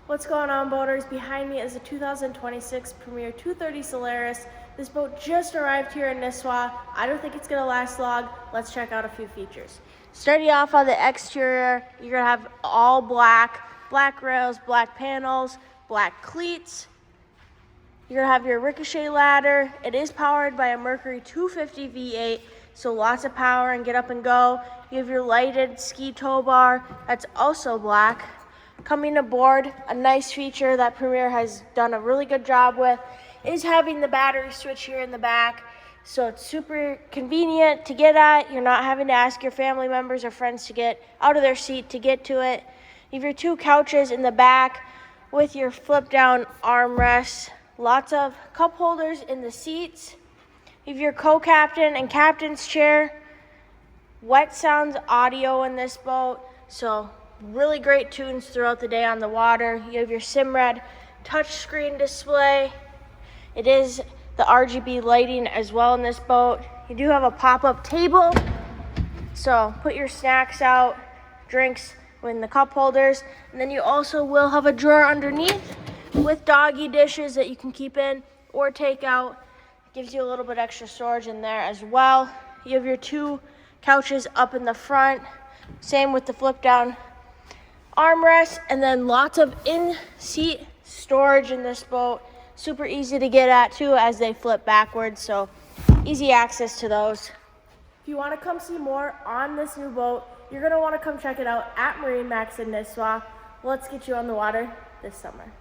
What's going on, boaters? Behind me is a 2026 Premier 230 Solaris. This boat just arrived here in Nisswa. I don't think it's gonna last long. Let's check out a few features. Starting off on the exterior, you're gonna have all black rails, black panels, black cleats. You're gonna have your ricochet ladder. It is powered by a Mercury 250 V8, so lots of power and get up and go. You have your lighted ski tow bar, that's also black. Coming aboard, a nice feature that Premier has done a really good job with is having the battery switch here in the back. So it's super convenient to get at. You're not having to ask your family members or friends to get out of their seat to get to it. You have your two couches in the back with your flip down armrests. Lots of cup holders in the seats. You have your co-captain and captain's chair. Wet sounds audio in this boat, so really great tunes throughout the day on the water. You have your Simrad touchscreen display. It is the RGB lighting as well in this boat. You do have a pop-up table, so put your snacks out, drinks in the cup holders, and then you also will have a drawer underneath with doggy dishes that you can keep in or take out. Gives you a little bit extra storage in there as well. You have your two couches up in the front, same with the flip down armrest, and then lots of in-seat storage in this boat. Super easy to get at too as they flip backwards, so easy access to those. If you want to come see more on this new boat, you're going to want to come check it out at MarineMax in Nisswa. Let's get you on the water this summer.